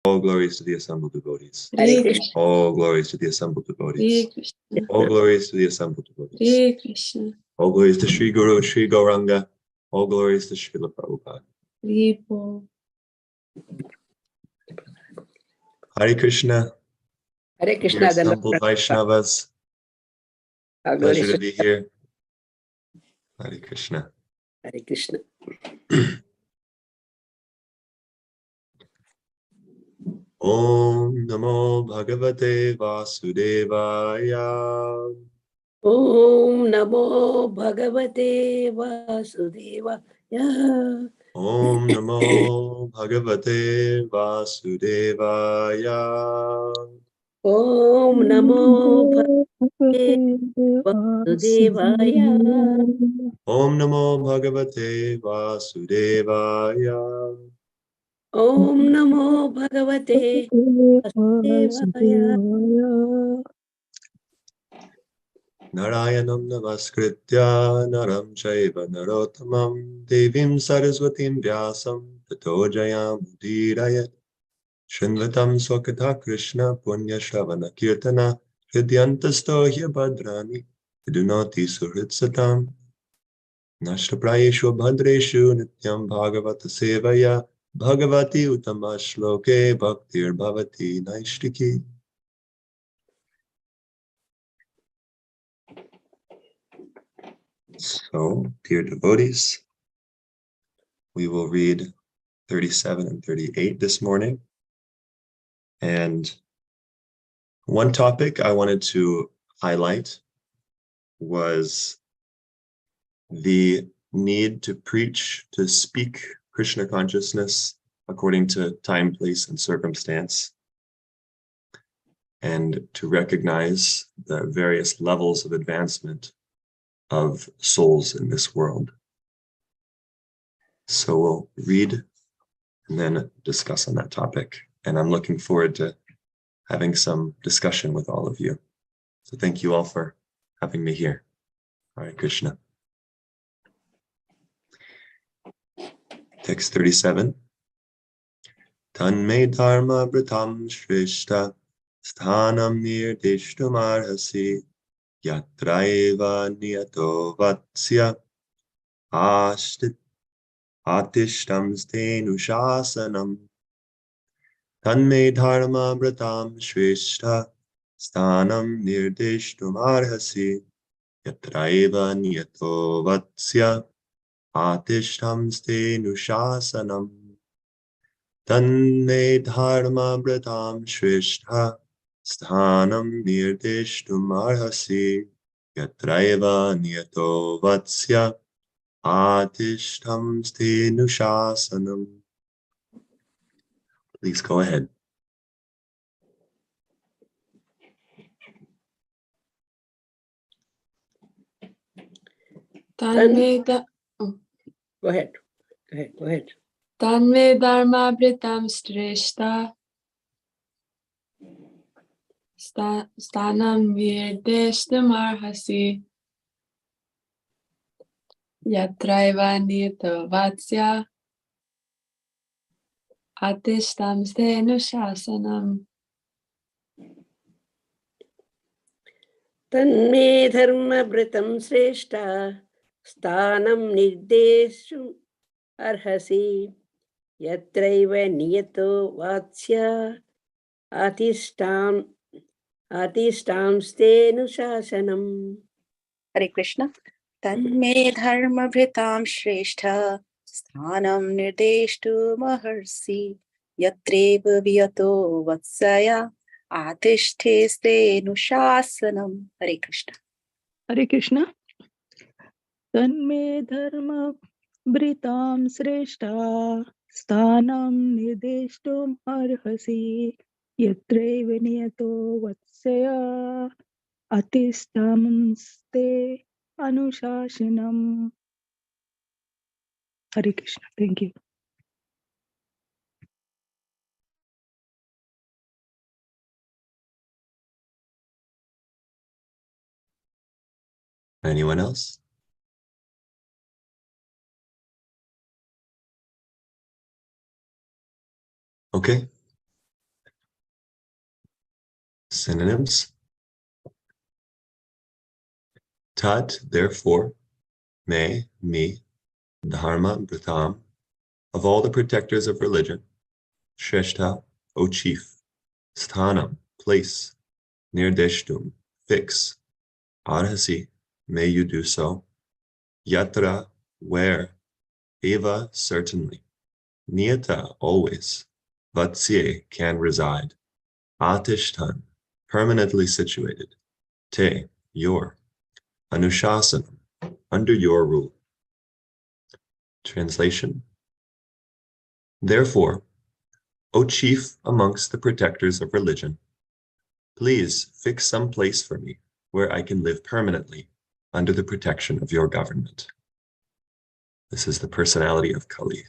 All glories to the assembled devotees. Hare Krishna. All glories to the assembled devotees. Hare Krishna. All glories to the assembled devotees. Hare Krishna. All glories to Sri Guru, Sri Gauranga. All glories to Srila Prabhupada. Hare Krishna. Hare Dear Krishna. assembled Vaishnavas. Pleasure to be here. Hare Krishna. Hare Krishna. Om Namo Bhagavate Vasudevaya. Om Namo Bhagavate Vasudevaya. Om Namo Bhagavate Vasudevaya. Om Namo Bhagavate Vasudevaya. Om Namo Bhagavate Vasudevaya. Om Namo Bhagavate Vasudevaya. Narayanam Namaskritya Naram Chaiva Narottamam Devim Saraswatim Vyasam Tato Jayam Udirayat Shinvatam Swakatha Krishna Punya Shravana Kirtana Hridyantasto Bhadrani Vidunoti Suhritsatam Nashtaprayeshu Bhadreshu Nityam Bhagavata Sevaya Bhagavati Uttama Shloke Bhaktir Bhavati Naishtiki. So, dear devotees, we will read 37 and 38 this morning. And one topic I wanted to highlight was the need to preach, to speak Krishna consciousness according to time, place, and circumstance, and to recognize the various levels of advancement of souls in this world. So we'll read and then discuss on that topic. And I'm looking forward to having some discussion with all of you. So thank you all for having me here. Hare Krishna. Text 37. Tanme dharma vratam shrishta sthanam nirdishtum arhasi yatraiva niyato vatsya atishtam stenu shasanam. Tanme dharma vratam shrishta sthanam nirdishtum arhasi yatraiva niyato vatsya atishtam stenu shasanam. Tanme dharma vratam shrishta sthanam nirdishtum arhasi yatraiva niyato vatsya atishtam stenu shasanam. Please go ahead. Go ahead. Go ahead. Tanme dharma vritam shrestha stanam virdeshtam arhasi yatraiva niyata vatsya atishtam stenu shasanam. Tanme dharma vritam sreshta sthanam nirdeshum arhasi yatraiva niyato vatsya atishtam stenu shasanam. Hare Krishna. Tanme dharma vritam shrestha sthanam nirdeshtu maharsi yatreva viyato vatsaya atishte stenu shasanam. Hare Krishna. Hare Krishna. Tanme dharma vritam sreshta sthanam nideshtum arhasi yatreva niyato vatsaya atistam ste anushashanam. Hare Krishna. Thank you. Anyone else? Okay. Synonyms. Tat, therefore, me, dharma, Britham, of all the protectors of religion, Shrestha, O chief, Sthanam, place, Nirdeshtum, fix, Arhasi, may you do so, Yatra, where, Eva, certainly, Niyata, always, Vatsye, can reside, Atishtan, permanently situated, Te, your, Anushasanam, under your rule. Translation. Therefore, O chief amongst the protectors of religion, please fix some place for me where I can live permanently under the protection of your government. This is the personality of Kali.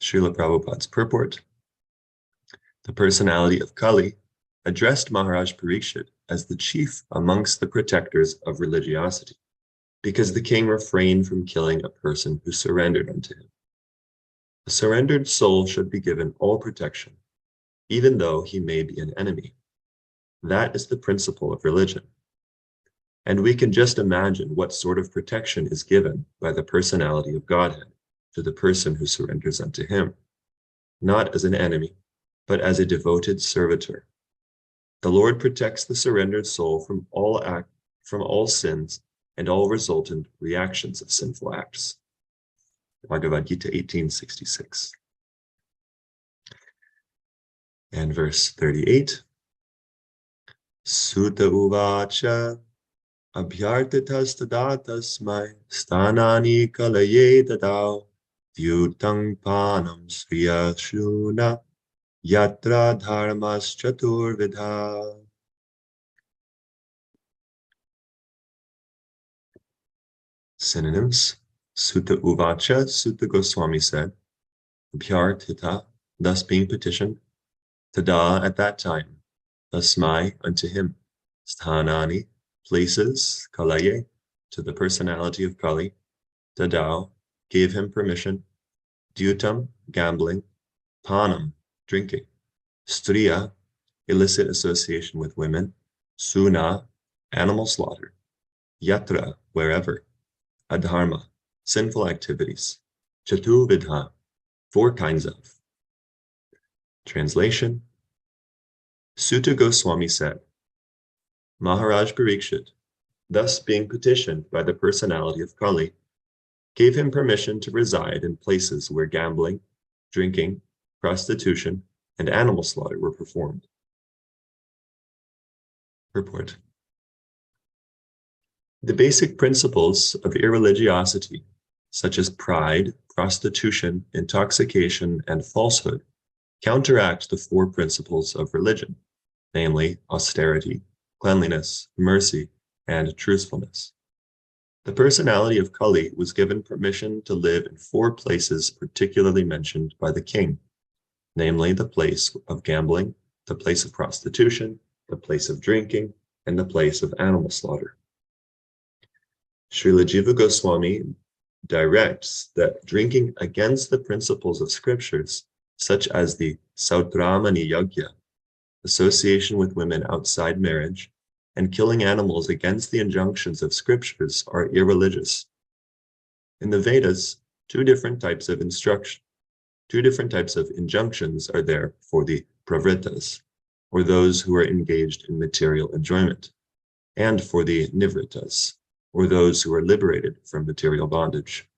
Srila Prabhupada's purport. The personality of Kali addressed Maharaj Parikshit as the chief amongst the protectors of religiosity, because the king refrained from killing a person who surrendered unto him. A surrendered soul should be given all protection, even though he may be an enemy. That is the principle of religion. And we can just imagine what sort of protection is given by the personality of Godhead to the person who surrenders unto him, not as an enemy, but as a devoted servitor. The Lord protects the surrendered soul from all sins and all resultant reactions of sinful acts. Bhagavad Gita 18:66. And verse 38. Sutta uvacha abhyartitasthadatasmai sthanani kalaye dadao vyutang panam sriya shuna yatra dharmas chaturvidha. Synonyms. Sutta uvacha, Sutta Goswami said, Abhyartita, thus being petitioned, tada, at that time, tasmai, unto him, sthanani, places, kalaye, to the personality of Kali, tadao, gave him permission, dyutam, gambling, panam, drinking, striya, illicit association with women, suna, animal slaughter, yatra, wherever, adharma, sinful activities, chaturvidha, 4 kinds of. Translation. Sutta Goswami said, Maharaj Parikshit, thus being petitioned by the personality of Kali, gave him permission to reside in places where gambling, drinking, prostitution, and animal slaughter were performed. Purport. The basic principles of irreligiosity, such as pride, prostitution, intoxication, and falsehood, counteract the 4 principles of religion, namely austerity, cleanliness, mercy, and truthfulness. The personality of Kali was given permission to live in 4 places particularly mentioned by the king, namely the place of gambling, the place of prostitution, the place of drinking, and the place of animal slaughter. Srila Jiva Goswami directs that drinking against the principles of scriptures, such as the Sautramani Yagya, association with women outside marriage, and killing animals against the injunctions of scriptures are irreligious. In the Vedas, 2 different types of injunctions are there for the pravritas, or those who are engaged in material enjoyment, and for the nivritas, or those who are liberated from material bondage.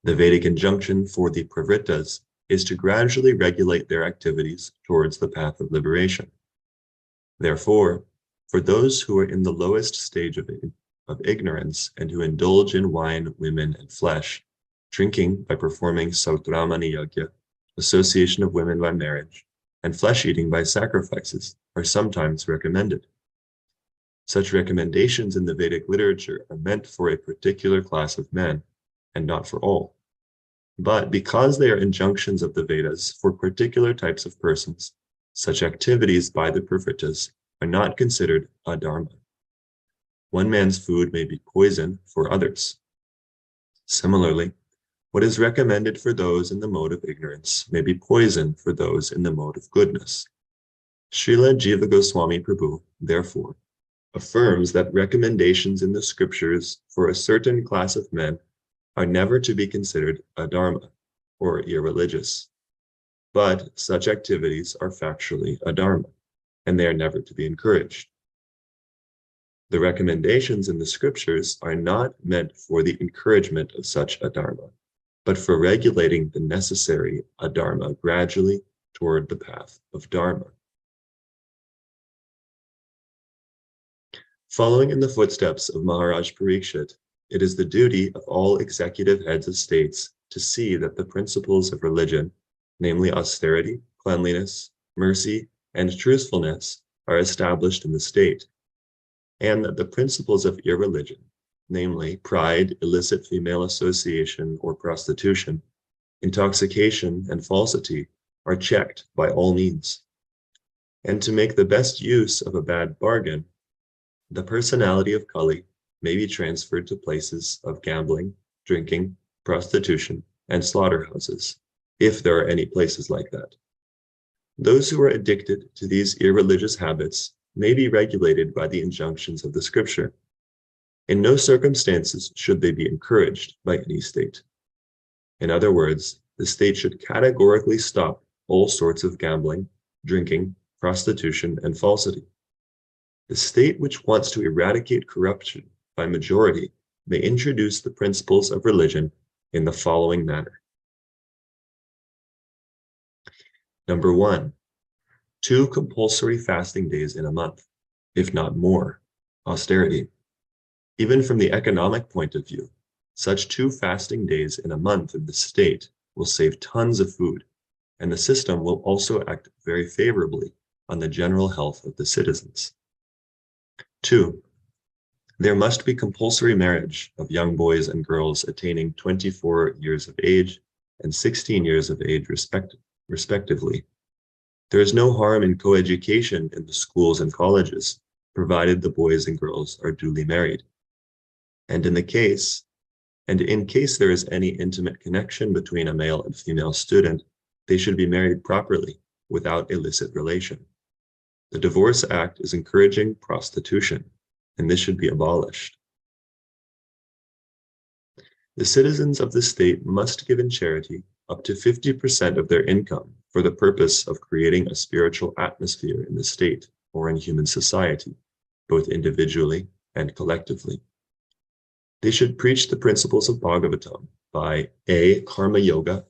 The Vedic injunction for the pravritas is to gradually regulate their activities towards the path of liberation. Therefore, for those who are in the lowest stage of ignorance and who indulge in wine, women, and flesh, drinking by performing Sautramani Yagya, association of women by marriage, and flesh eating by sacrifices are sometimes recommended. Such recommendations in the Vedic literature are meant for a particular class of men, and not for all. But because they are injunctions of the Vedas for particular types of persons, such activities by the pravritas are not considered adharma. One man's food may be poison for others. Similarly, what is recommended for those in the mode of ignorance may be poison for those in the mode of goodness. Srila Jiva Goswami Prabhu, therefore, affirms that recommendations in the scriptures for a certain class of men are never to be considered adharma or irreligious, but such activities are factually adharma, and they are never to be encouraged. The recommendations in the scriptures are not meant for the encouragement of such adharma, but for regulating the necessary adharma gradually toward the path of dharma. Following in the footsteps of Maharaj Parikshit, it is the duty of all executive heads of states to see that the principles of religion, namely austerity, cleanliness, mercy, and truthfulness, are established in the state, and that the principles of irreligion, namely pride, illicit female association or prostitution, intoxication, and falsity, are checked by all means. And to make the best use of a bad bargain, the personality of Kali may be transferred to places of gambling, drinking, prostitution, and slaughterhouses, if there are any places like that. Those who are addicted to these irreligious habits may be regulated by the injunctions of the scripture. In no circumstances should they be encouraged by any state. In other words, the state should categorically stop all sorts of gambling, drinking, prostitution, and falsity. The state which wants to eradicate corruption by majority may introduce the principles of religion in the following manner. Number 1, 2 compulsory fasting days in a month, if not more, austerity. Even from the economic point of view, such 2 fasting days in a month in the state will save tons of food, and the system will also act very favorably on the general health of the citizens. 2, there must be compulsory marriage of young boys and girls attaining 24 years of age and 16 years of age respectively. There is no harm in coeducation in the schools and colleges, provided the boys and girls are duly married. And in case there is any intimate connection between a male and female student, they should be married properly without illicit relation. The Divorce Act is encouraging prostitution, and this should be abolished. The citizens of the state must give in charity up to 50% of their income for the purpose of creating a spiritual atmosphere in the state or in human society, both individually and collectively. They should preach the principles of Bhagavatam by A, karma yoga,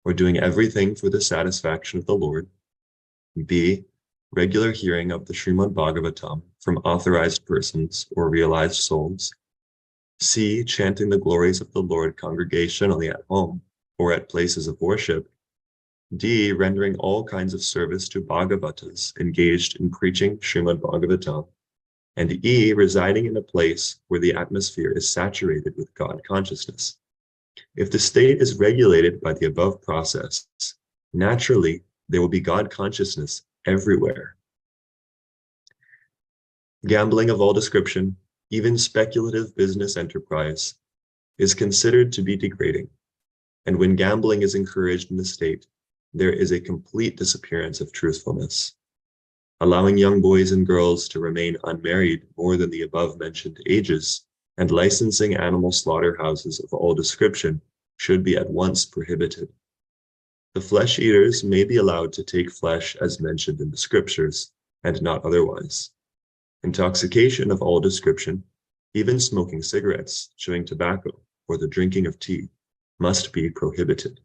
or doing everything for the satisfaction of the Lord, B, regular hearing of the Srimad Bhagavatam from authorized persons or realized souls, C, chanting the glories of the Lord congregationally at home or at places of worship, D, rendering all kinds of service to Bhagavatas engaged in preaching Srimad Bhagavatam, and E, residing in a place where the atmosphere is saturated with God consciousness. If the state is regulated by the above process, naturally there will be God consciousness everywhere. Gambling of all description, even speculative business enterprise, is considered to be degrading. And when gambling is encouraged in the state, there is a complete disappearance of truthfulness. Allowing young boys and girls to remain unmarried more than the above-mentioned ages and licensing animal slaughterhouses of all description should be at once prohibited. The flesh eaters may be allowed to take flesh as mentioned in the scriptures, and not otherwise. Intoxication of all description, even smoking cigarettes, chewing tobacco, or the drinking of tea, must be prohibited.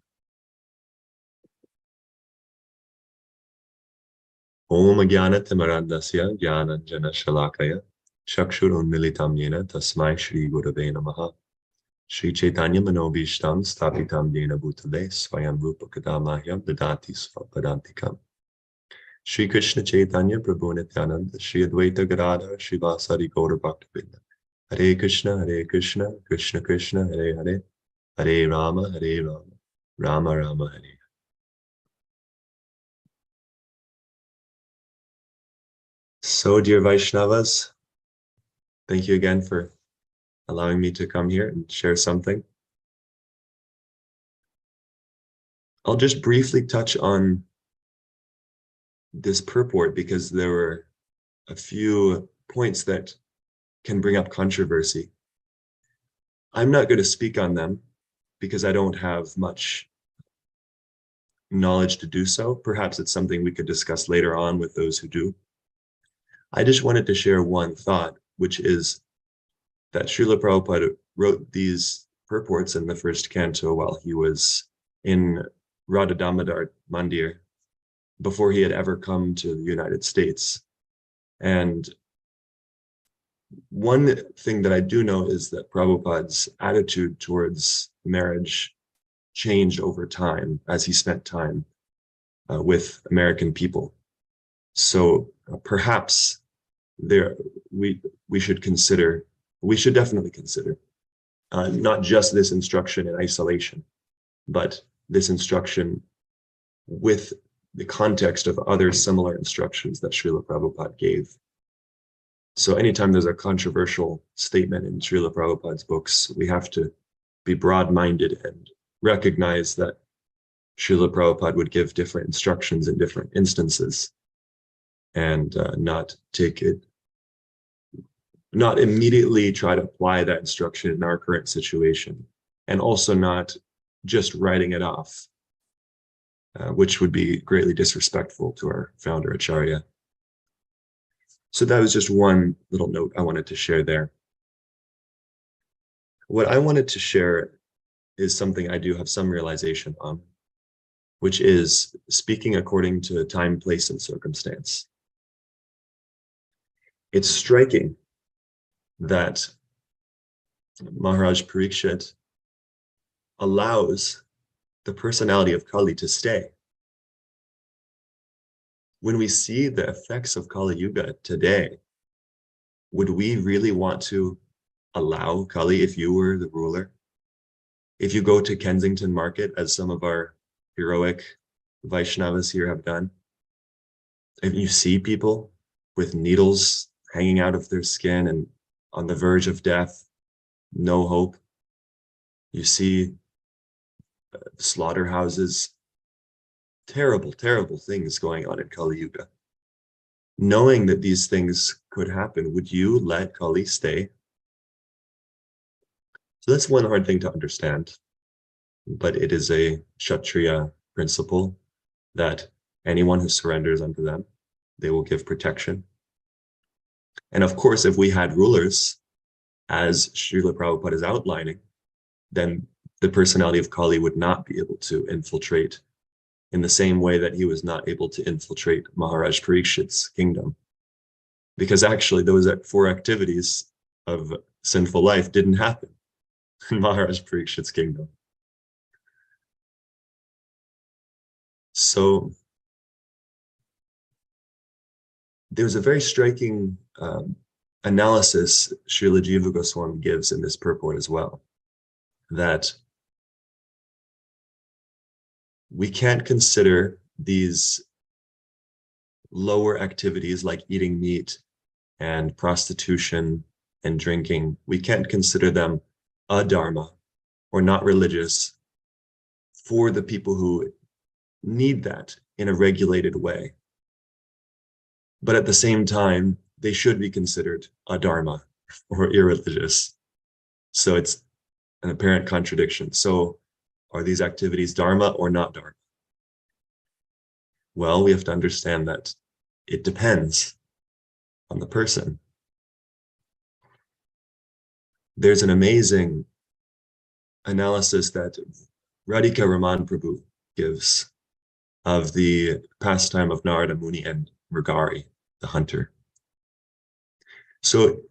Om Jnana-timirandasya Jnananjana Shalakaya Chakshurunmilitam Yena Tasmai Shri Gurave Namaha Shri Chaitanya Manobhishtam Stapitam Yena Bhutale Swayam Rupa Kadamahyam Dadati Svapadantikam Shri Krishna Chaitanya Prabhu Nityananda Shri Advaita Gadadhar Shivasari Gaura Bhaktavinda Hare Krishna, Krishna Krishna, Hare Hare Hare Rama, Rama Rama, Hare. So, dear Vaishnavas, thank you again for allowing me to come here and share something. I'll just briefly touch on this purport because there were a few points that can bring up controversy. I'm not going to speak on them because I don't have much knowledge to do so. Perhaps it's something we could discuss later on with those who do. I just wanted to share one thought, which is that Srila Prabhupada wrote these purports in the first canto while he was in Radha Damodar Mandir, before he had ever come to the United States. And one thing that I do know is that Prabhupada's attitude towards marriage changed over time as he spent time with American people. So perhaps we should definitely consider not just this instruction in isolation, but this instruction with the context of other similar instructions that Srila Prabhupada gave. So anytime there's a controversial statement in Srila Prabhupada's books, we have to be broad-minded and recognize that Srila Prabhupada would give different instructions in different instances, and not immediately try to apply that instruction in our current situation, and also not just writing it off, which would be greatly disrespectful to our founder Acharya. So that was just one little note I wanted to share there. What I wanted to share is something I do have some realization on, which is speaking according to time, place, and circumstance. It's striking that Maharaj Parikshit allows the personality of Kali to stay. When we see the effects of Kali Yuga today, would we really want to allow Kali if you were the ruler? If you go to Kensington Market, as some of our heroic Vaishnavas here have done, if you see people with needles hanging out of their skin and on the verge of death, no hope, you see slaughterhouses, terrible, terrible things going on in Kali Yuga. Knowing that these things could happen, would you let Kali stay? So that's one hard thing to understand, but it is a Kshatriya principle that anyone who surrenders unto them, they will give protection. And of course, if we had rulers, as Srila Prabhupada is outlining, then the personality of Kali would not be able to infiltrate in the same way that he was not able to infiltrate Maharaj Parikshit's kingdom. Because actually those 4 activities of sinful life didn't happen in Maharaj Parikshit's kingdom. So there's a very striking analysis Srila Jiva Goswami gives in this purport as well, that we can't consider these lower activities like eating meat and prostitution and drinking, we can't consider them adharma or not religious for the people who need that in a regulated way. But at the same time, they should be considered adharma or irreligious. So it's an apparent contradiction. So are these activities dharma or not dharma? Well, we have to understand that it depends on the person. There's an amazing analysis that Radhika Raman Prabhu gives of the pastime of Narada Muni and Mrigari, the hunter. So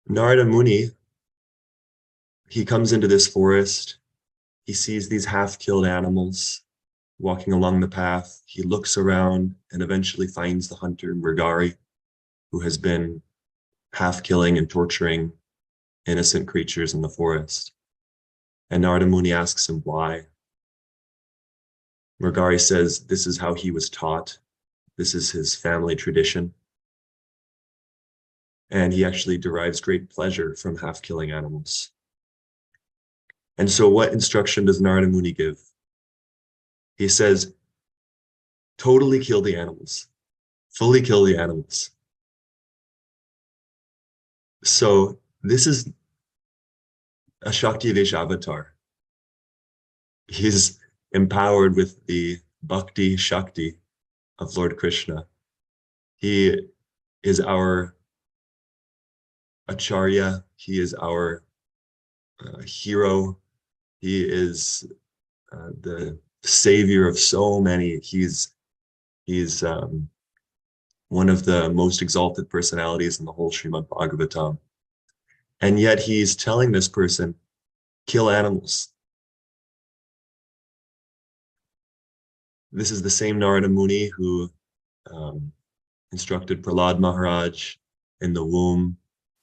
Narada Muni, he comes into this forest, he sees these half-killed animals walking along the path. He looks around and eventually finds the hunter, Mrigari, who has been half-killing and torturing innocent creatures in the forest. And Narada Muni asks him why. Mrigari says this is how he was taught. This is his family tradition. And he actually derives great pleasure from half-killing animals. And so what instruction does Narada Muni give? He says, totally kill the animals, fully kill the animals. So this is a Shaktivesh avatar. He's empowered with the Bhakti Shakti of Lord Krishna. He is our Acharya. He is our hero. He is the savior of so many. He's one of the most exalted personalities in the whole Srimad Bhagavatam. And yet he's telling this person, kill animals. This is the same Narada Muni who instructed Prahlad Maharaj in the womb,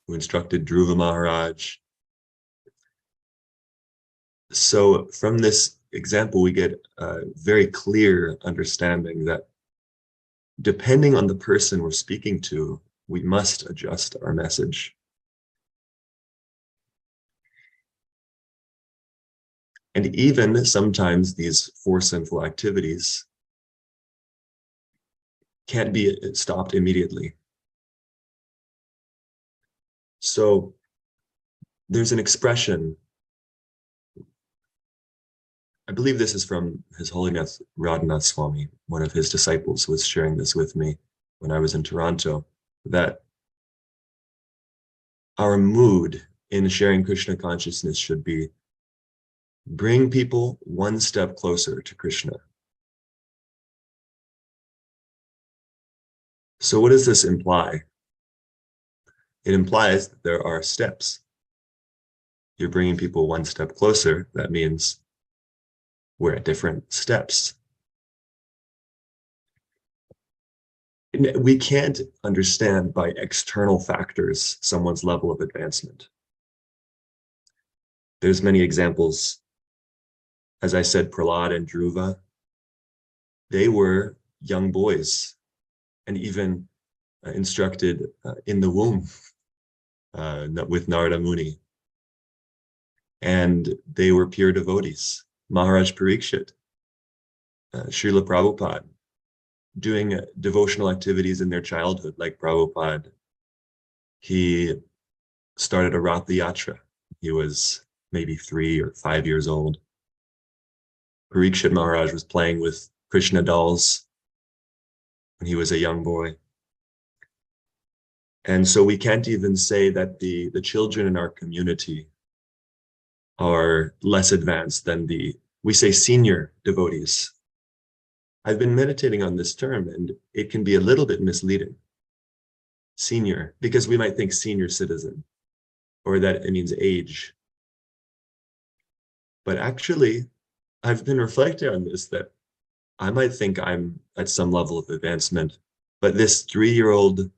who instructed Dhruva Maharaj. So from this example, we get a very clear understanding that depending on the person we're speaking to, we must adjust our message. And even sometimes these four sinful activities can't be stopped immediately. So there's an expression, I believe this is from His Holiness Radhanath Swami, one of his disciples was sharing this with me when I was in Toronto, that our mood in sharing Krishna consciousness should be bring people one step closer to Krishna. So what does this imply? It implies that there are steps. You're bringing people one step closer. That means we're at different steps. We can't understand by external factors someone's level of advancement. There's many examples. As I said, Prahlad and Dhruva, they were young boys and even instructed in the womb with Narada Muni. And they were pure devotees. Maharaj Parikshit, Srila Prabhupada, doing devotional activities in their childhood, like Prabhupada. He started a Ratha Yatra. He was maybe 3 or 5 years old. Parikshit Maharaj was playing with Krishna dolls when he was a young boy. And so we can't even say that the children in our community are less advanced than we say senior devotees. I've been meditating on this term and it can be a little bit misleading. Senior, because we might think senior citizen or that it means age. But actually, I've been reflecting on this, that I might think I'm at some level of advancement, but this 3-year-old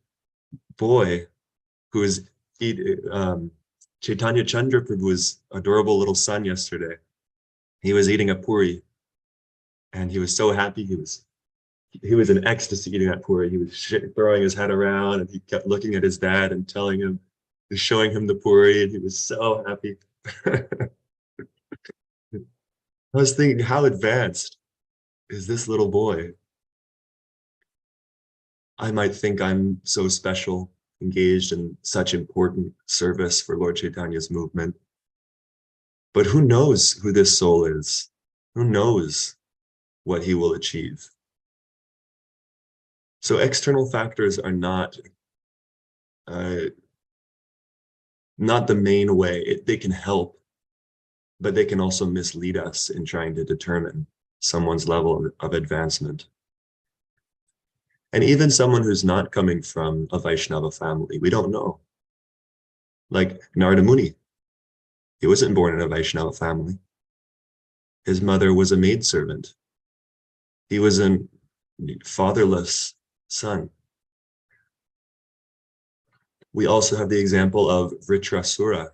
boy who is Chaitanya Chandra Prabhu's adorable little son yesterday, he was eating a puri and he was so happy. He was in ecstasy eating that puri. He was throwing his head around and he kept looking at his dad and showing him the puri, and he was so happy. I was thinking, how advanced is this little boy? I might think I'm so special, engaged in such important service for Lord Chaitanya's movement. But who knows who this soul is? Who knows what he will achieve? So external factors are not the main way. They can help, but they can also mislead us in trying to determine someone's level of advancement. And even someone who's not coming from a Vaishnava family, we don't know. Like Narada Muni, he wasn't born in a Vaishnava family. His mother was a maidservant. He was a fatherless son. We also have the example of Vritrasura,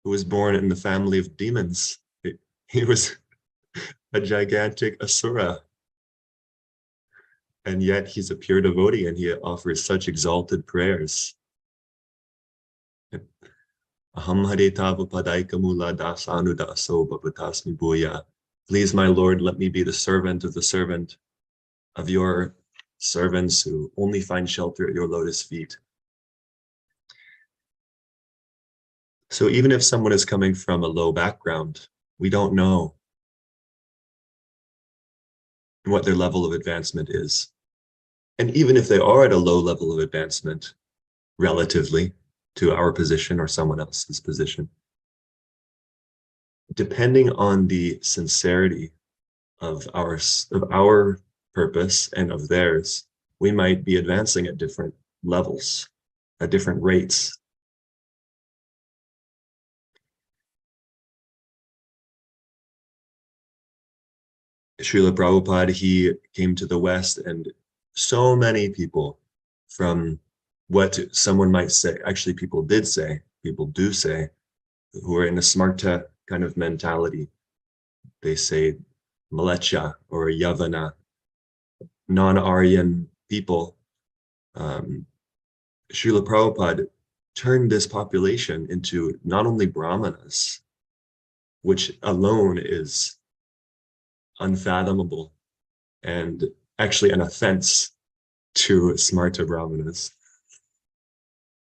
who was born in the family of demons. He was a gigantic asura. And yet he's a pure devotee and he offers such exalted prayers. Aham hare tava padaikamula dasanu daso bhavatasmi bhuya. Please, my Lord, let me be the servant of the servant. of your servants who only find shelter at your lotus feet. So even if someone is coming from a low background, we don't know what their level of advancement is. And even if they are at a low level of advancement, relatively to our position or someone else's position, depending on the sincerity of our purpose and of theirs, we might be advancing at different levels, at different rates. Srila Prabhupada, he came to the West, and so many people, from what someone might say, actually people do say, who are in a smarta kind of mentality. They say Malecha or Yavana, non-Aryan people. Srila Prabhupada turned this population into not only Brahmanas, which alone is unfathomable and actually an offense to smarta Brahmanas,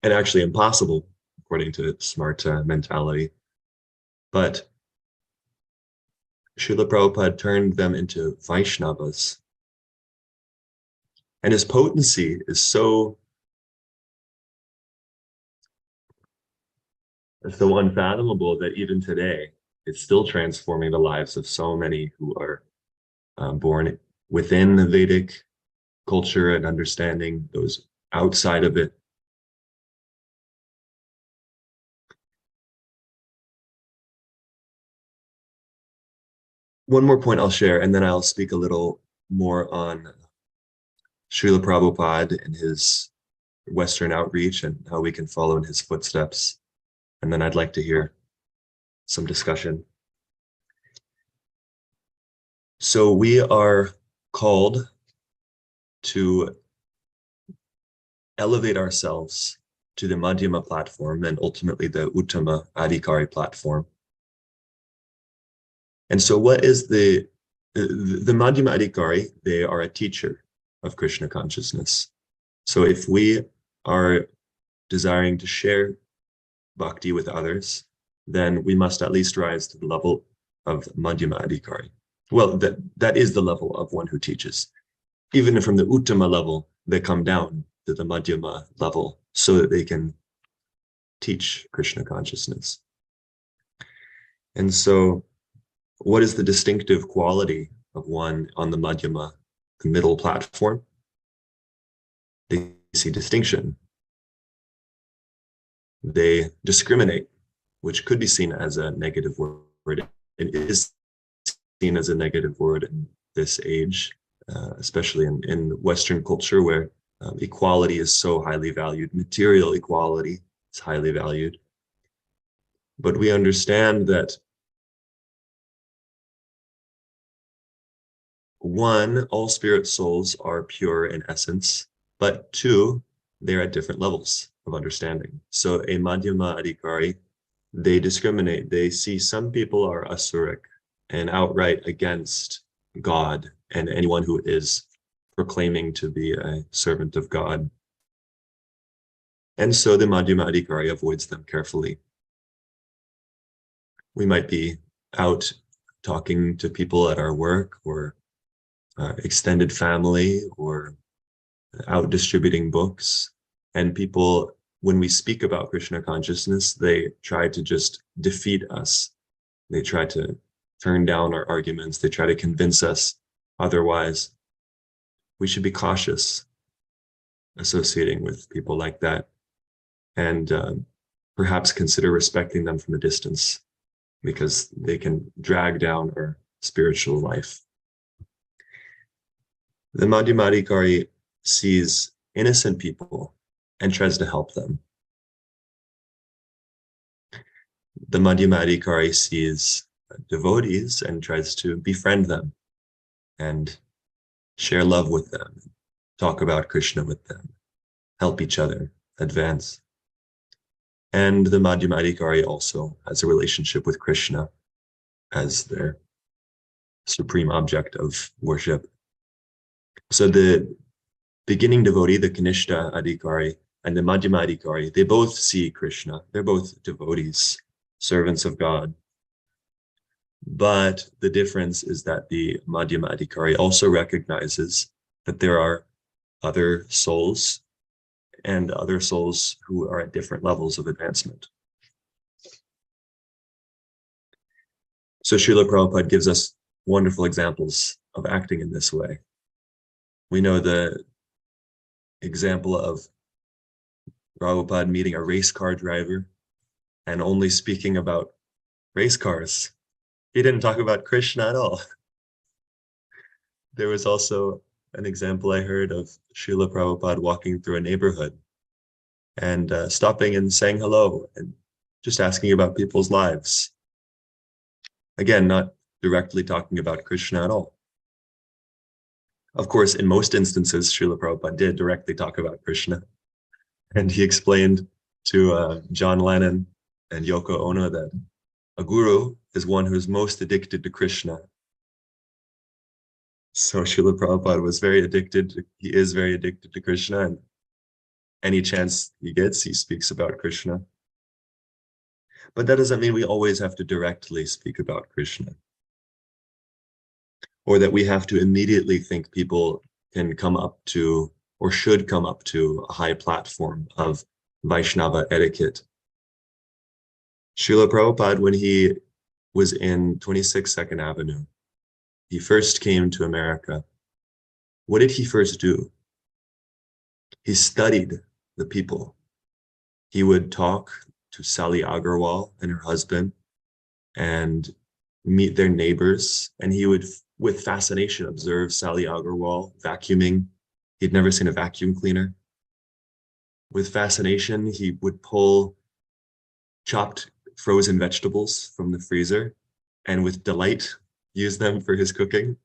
and actually impossible according to smarta mentality. But Srila Prabhupada turned them into Vaishnavas. And his potency is so unfathomable that even today, it's still transforming the lives of so many who are born within the Vedic culture and understanding, those outside of it. One more point I'll share, and then I'll speak a little more on Srila Prabhupada and his Western outreach and how we can follow in his footsteps. And then I'd like to hear some discussion. So we are called to elevate ourselves to the Madhyama platform and ultimately the Uttama Adhikari platform. And so what is the Madhyama Adhikari? They are a teacher of Krishna consciousness. So if we are desiring to share bhakti with others, then we must at least rise to the level of Madhyama Adhikari. Well, that is the level of one who teaches. Even from the Uttama level, they come down to the Madhyama level so that they can teach Krishna consciousness. And so what is the distinctive quality of one on the Madhyama, the middle platform? They see distinction. They discriminate, which could be seen as a negative word. It is seen as a negative word in this age, especially in Western culture where equality is so highly valued. Material equality is highly valued. But we understand that one, all spirit souls are pure in essence, but two, they're at different levels of understanding. So a Madhyama Adhikari, they discriminate. They see some people are asuric and outright against God and anyone who is proclaiming to be a servant of God. And so the Madhyama Adhikari avoids them carefully. We might be out talking to people at our work or extended family or out distributing books, and people, when we speak about Krishna consciousness, they try to just defeat us. They try to turn down our arguments. They try to convince us otherwise. We should be cautious associating with people like that, and perhaps consider respecting them from a distance, because they can drag down our spiritual life. The Madhyama Adhikari sees innocent people and tries to help them. The Madhyama Adhikari sees devotees and tries to befriend them and share love with them, talk about Krishna with them, help each other advance. And the Madhyama Adhikari also has a relationship with Krishna as their supreme object of worship. So the beginning devotee, the Kanishta Adhikari, and the Madhyama Adhikari, they both see Krishna. They're both devotees, servants of God. But the difference is that the Madhyama Adhikari also recognizes that there are other souls and other souls who are at different levels of advancement. So Srila Prabhupada gives us wonderful examples of acting in this way. We know the example of Prabhupada meeting a race car driver and only speaking about race cars. He didn't talk about Krishna at all. There was also an example I heard of Srila Prabhupada walking through a neighborhood and stopping and saying hello and just asking about people's lives. Again, not directly talking about Krishna at all. Of course, in most instances, Srila Prabhupada did directly talk about Krishna. And he explained to John Lennon and Yoko Ono that a guru is one who's most addicted to Krishna. So Srila Prabhupada was very addicted, he is very addicted to Krishna, and any chance he gets, he speaks about Krishna. But that doesn't mean we always have to directly speak about Krishna, or that we have to immediately think people can come up to or should come up to a high platform of Vaishnava etiquette. Srila Prabhupada, when he was in 26 Second Avenue, he first came to America. What did he first do? He studied the people. He would talk to Sally Agarwal and her husband and meet their neighbors. And he would, with fascination, observe Sally Agarwal vacuuming. He'd never seen a vacuum cleaner. With fascination, he would pull chopped frozen vegetables from the freezer and with delight use them for his cooking.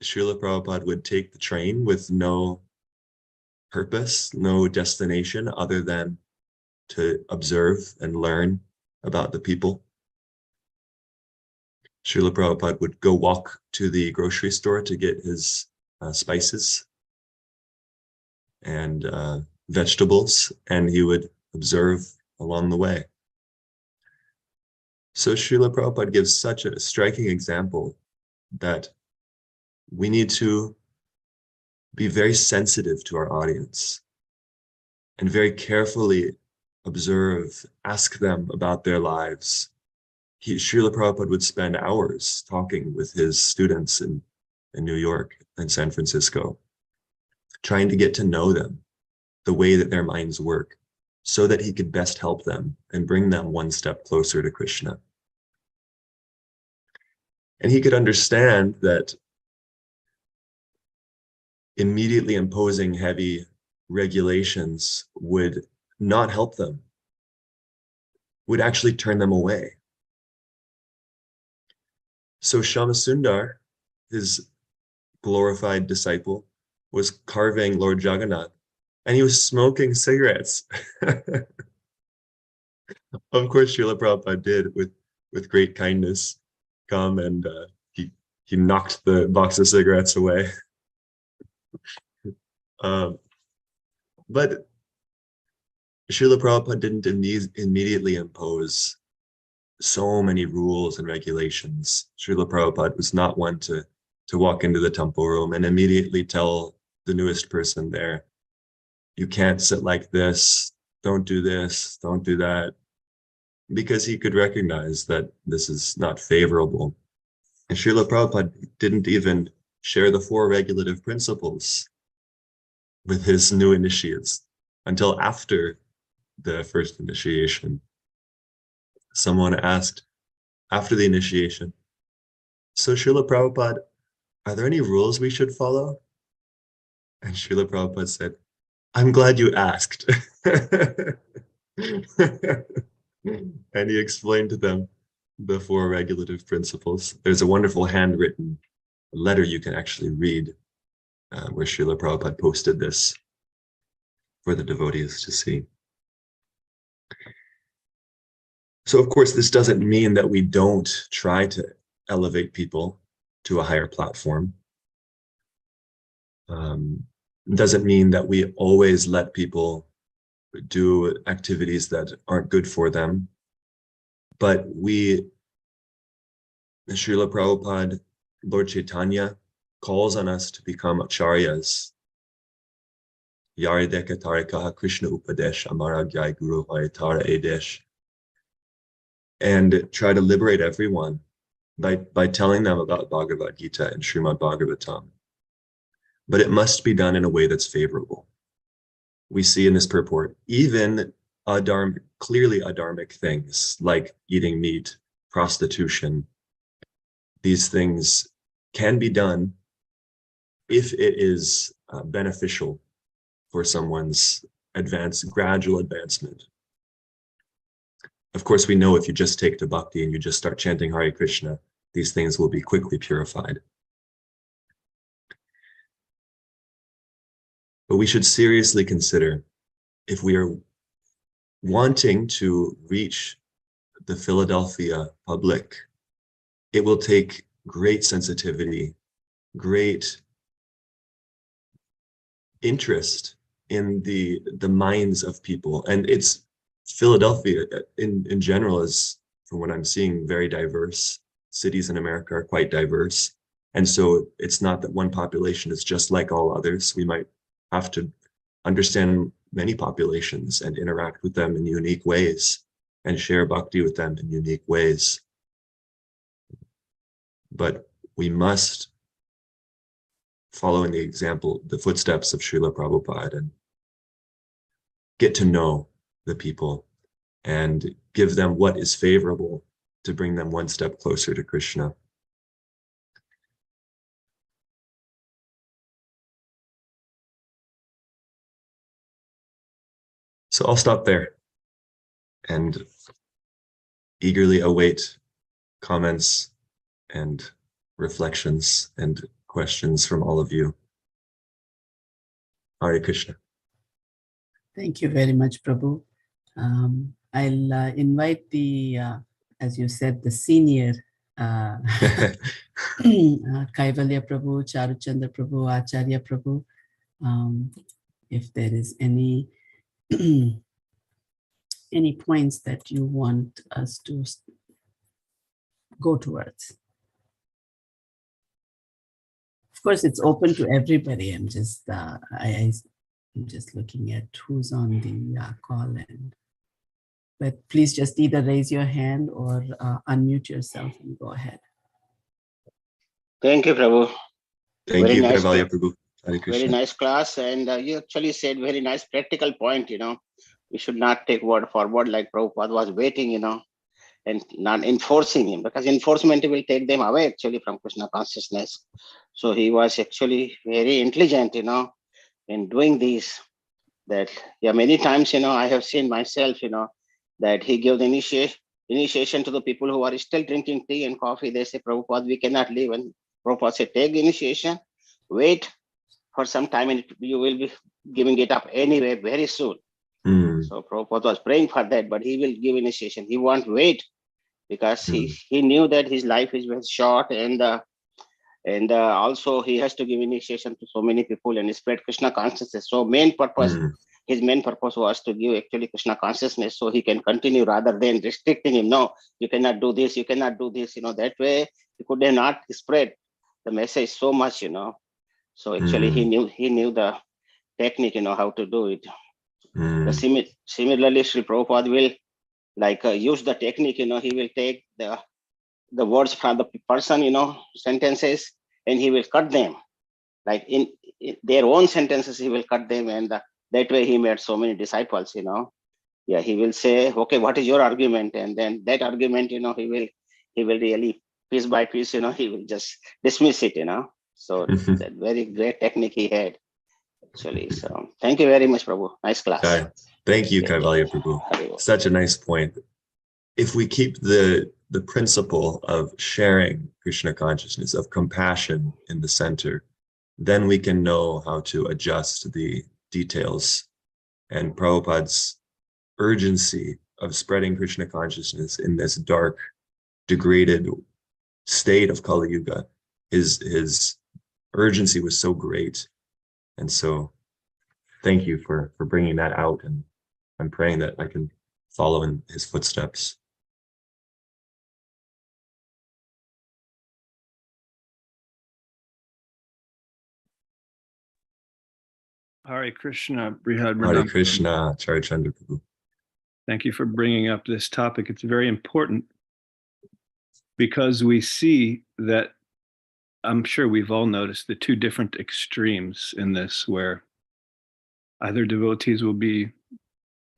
Srila Prabhupada would take the train with no purpose, no destination other than to observe and learn about the people. Srila Prabhupada would go walk to the grocery store to get his spices and vegetables, and he would observe along the way. So Srila Prabhupada gives such a striking example that we need to be very sensitive to our audience and very carefully observe, ask them about their lives. Srila Prabhupada would spend hours talking with his students in New York and San Francisco, trying to get to know them, the way that their minds work, so that he could best help them and bring them one step closer to Krishna. And he could understand that immediately imposing heavy regulations would not help them, would actually turn them away. So Shyamasundar, his glorified disciple, was carving Lord Jagannath, and he was smoking cigarettes. Of course, Srila Prabhupada did, with great kindness, come and he knocked the box of cigarettes away. But Srila Prabhupada didn't immediately impose so many rules and regulations. Srila Prabhupada was not one to walk into the temple room and immediately tell the newest person there, you can't sit like this, don't do this, don't do that, because he could recognize that this is not favorable. And Srila Prabhupada didn't even share the 4 regulative principles with his new initiates until after the first initiation. Someone asked after the initiation, so Srila Prabhupada, are there any rules we should follow? And Srila Prabhupada said, I'm glad you asked. And he explained to them the 4 regulative principles. There's a wonderful handwritten letter you can actually read where Srila Prabhupada posted this for the devotees to see. So of course, this doesn't mean that we don't try to elevate people to a higher platform. Doesn't mean that we always let people do activities that aren't good for them. But Srila Prabhupada, Lord Chaitanya, calls on us to become acharyas. Yarideka Tarikaha Krishna Upadesh Amara Gyai Guru Haritara Edesh. And try to liberate everyone by telling them about Bhagavad Gita and Srimad Bhagavatam. But it must be done in a way that's favorable. We see in this purport, even clearly adharmic things like eating meat, prostitution, these things can be done if it is beneficial for someone's gradual advancement. Of course, we know if you just take to bhakti and you just start chanting Hare Krishna, these things will be quickly purified. But we should seriously consider, if we are wanting to reach the Philadelphia public, it will take great sensitivity, great interest in the minds of people. And it's Philadelphia in general is, from what I'm seeing, very diverse. Cities in America are quite diverse. And so it's not that one population is just like all others. We might have to understand many populations and interact with them in unique ways and share bhakti with them in unique ways. But we must follow in the footsteps of Srila Prabhupada and get to know the people and give them what is favorable to bring them one step closer to Krishna. So I'll stop there and eagerly await comments and reflections and questions from all of you. Hare Krishna. Thank you very much, Prabhu. I'll invite the, as you said, the senior Kaivalya Prabhu, Charuchandra Prabhu, Acharya Prabhu. If there is any any points that you want us to go towards. Of course, it's open to everybody. I'm just I'm just looking at who's on the call, but please just either raise your hand or unmute yourself and go ahead. Thank you, Prabhu. Thank you, nice Kaivalya Prabhu. Hare Krishna. Very nice class, and you actually said very nice practical point. We should not take word for word like Prabhupada was waiting, and not enforcing him, because enforcement will take them away actually from Krishna consciousness. So he was actually very intelligent, in doing this. That many times, I have seen myself, that he gives initiation to the people who are still drinking tea and coffee. They say, Prabhupada, we cannot leave. And Prabhupada said, take initiation, wait for some time, and you will be giving it up anyway very soon. So Prabhupada was praying for that, but he will give initiation. He won't wait, because he knew that his life is very short, and also he has to give initiation to so many people and spread Krishna consciousness. So his main purpose was to give actually Krishna consciousness, so he can continue rather than restricting him. No, you cannot do this, you cannot do this. That way he could not spread the message so much. So actually he knew the technique, how to do it. Similarly, Sri Prabhupada will use the technique. He will take the words from the person, sentences, and he will cut them. Like in their own sentences, he will cut them, and that way he made so many disciples. He will say, okay, what is your argument? And then that argument, he will really piece by piece, he will just dismiss it. So that very great technique he had, actually. So thank you very much, Prabhu. Nice class. Thank you, Kaivalya Prabhu. Such a nice point. If we keep the principle of sharing Krishna consciousness, of compassion in the center, then we can know how to adjust the details. And Prabhupada's urgency of spreading Krishna consciousness in this dark, degraded state of Kali Yuga, his urgency was so great And so thank you for bringing that out, and I'm praying that I can follow in his footsteps. Hare Krishna, Brhat Hare Mrdanga. Krishna, Acharya Chandra Prabhu. Thank you for bringing up this topic. It's very important because we see that, I'm sure we've all noticed the two different extremes in this, where either devotees will be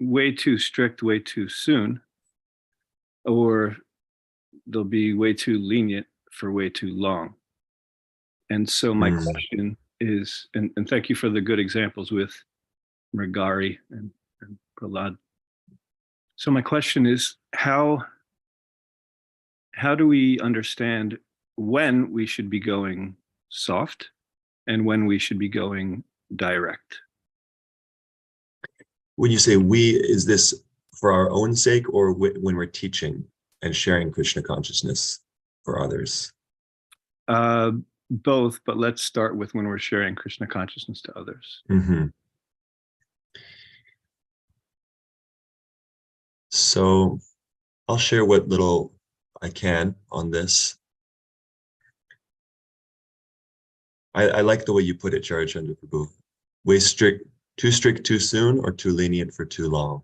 way too strict way too soon, or they'll be way too lenient for way too long. And so my question is, and thank you for the good examples with Mrigari and Prahlad. So my question is, how do we understand when we should be going soft and when we should be going direct? When you say we, is this for our own sake, or when we're teaching and sharing Krishna consciousness for others? Both, but let's start with when we're sharing Krishna consciousness to others. So I'll share what little I can on this. I like the way you put it, Acharya Chandra Prabhu. Too strict too soon, or too lenient for too long.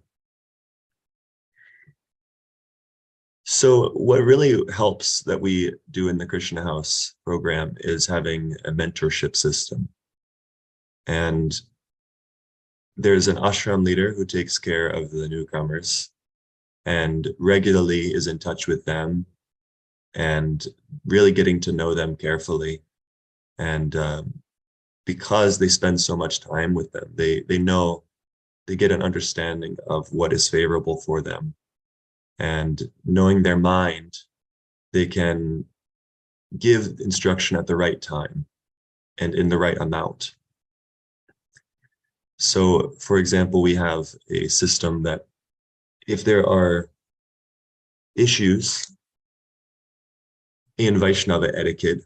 So what really helps that we do in the Krishna House program is having a mentorship system. And there's an ashram leader who takes care of the newcomers and regularly is in touch with them and really getting to know them carefully. And because they spend so much time with them, they know, they get an understanding of what is favorable for them. And knowing their mind, they can give instruction at the right time and in the right amount. So, for example, we have a system that if there are issues in Vaishnava etiquette,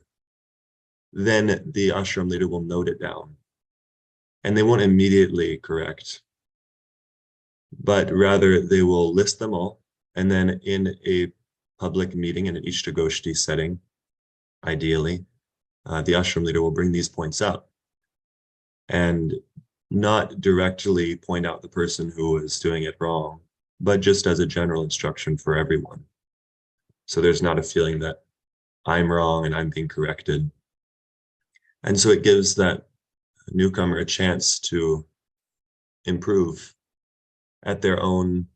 then the ashram leader will note it down. And they won't immediately correct, but rather they will list them all. And then in a public meeting, in an Ishtagoshti setting, ideally, the ashram leader will bring these points up and not directly point out the person who is doing it wrong, but just as a general instruction for everyone. So there's not a feeling that I'm wrong and I'm being corrected. And so it gives that newcomer a chance to improve at their own,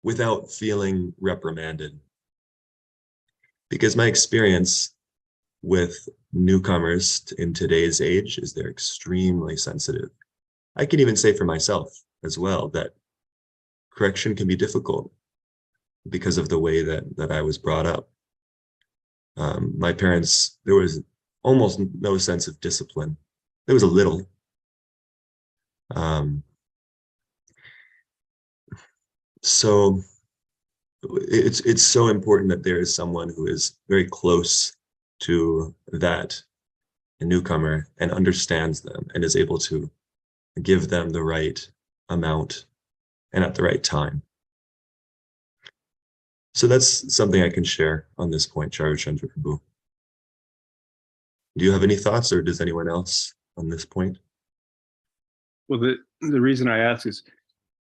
without feeling reprimanded. Because my experience with newcomers in today's age is they're extremely sensitive. I can even say for myself as well that correction can be difficult because of the way that I was brought up. My parents, there was almost no sense of discipline. There was a little. So it's so important that there is someone who is very close to that newcomer and understands them and is able to give them the right amount and at the right time. So that's something I can share on this point, Acharya Chandra Prabhu. Do you have any thoughts, or does anyone else on this point? Well, the reason I ask is,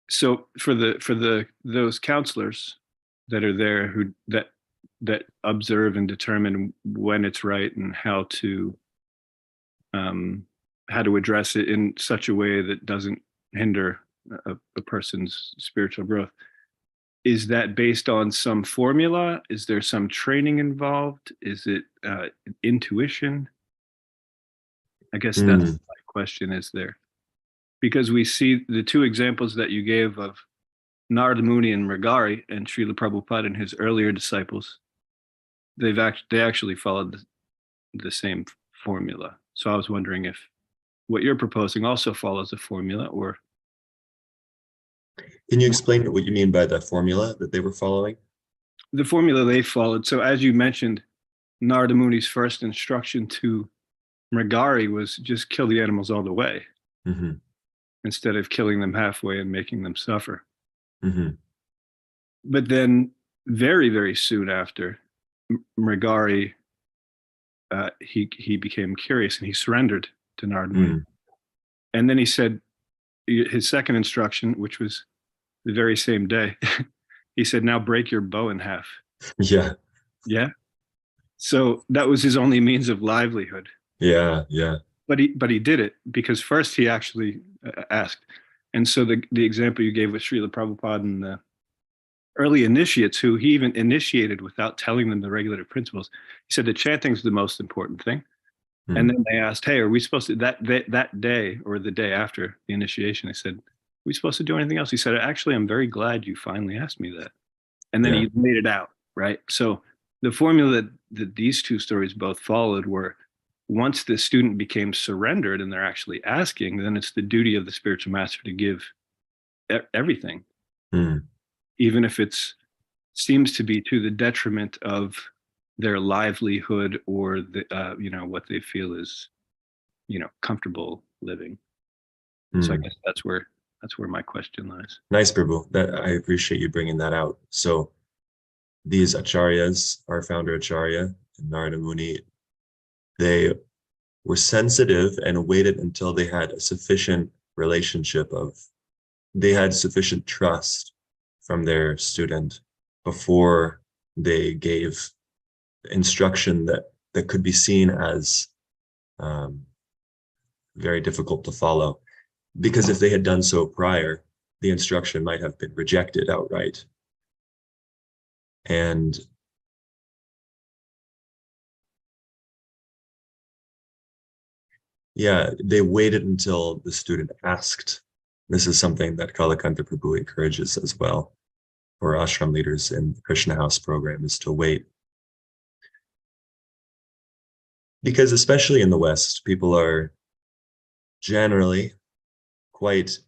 so for those counselors that are there who that observe and determine when it's right and how to address it in such a way that doesn't hinder a person's spiritual growth. Is that based on some formula? Is there some training involved? Is it intuition? I guess that's my question, is there? Because we see the two examples that you gave of Narada Muni and Mrigari and Srila Prabhupada and his earlier disciples, they actually followed the same formula. So I was wondering if what you're proposing also follows a formula, or... Can you explain what you mean by the formula that they were following? The formula they followed. So as you mentioned, Narada Muni's first instruction to Mrigari was just kill the animals all the way Hmm. instead of killing them halfway and making them suffer. Hmm. But then very, very soon after, Mrigari, he became curious and he surrendered to Narada Muni. Mm. And then he said his second instruction, which was the very same day, he said, now break your bow in half. Yeah. Yeah. So that was his only means of livelihood. Yeah. Yeah. But he did it because first he actually asked. And so the example you gave with Srila Prabhupada and the early initiates who he even initiated without telling them the regulative principles, he said the chanting is the most important thing. Mm. And then they asked, hey, are we supposed to, that day or the day after the initiation, they said, are we supposed to do anything else? He said, actually, I'm very glad you finally asked me that. And then Yeah. he made it out, right? So the formula that these two stories both followed were, once the student became surrendered and they're actually asking, then it's the duty of the spiritual master to give everything, Mm. even if it's seems to be to the detriment of their livelihood or the what they feel is comfortable living. So I Mm. guess that's where my question lies. Nice, Prabhu. That I appreciate you bringing that out. So these acharyas, our founder acharya and Narada Muni, they were sensitive and waited until they had a sufficient relationship they had sufficient trust from their student before they gave instruction that could be seen as very difficult to follow. Because if they had done so prior, the instruction might have been rejected outright. And yeah, they waited until the student asked. This is something that Kalakanta Prabhu encourages as well for ashram leaders in the Krishna House program, is to wait. Because especially in the West, people are generally quite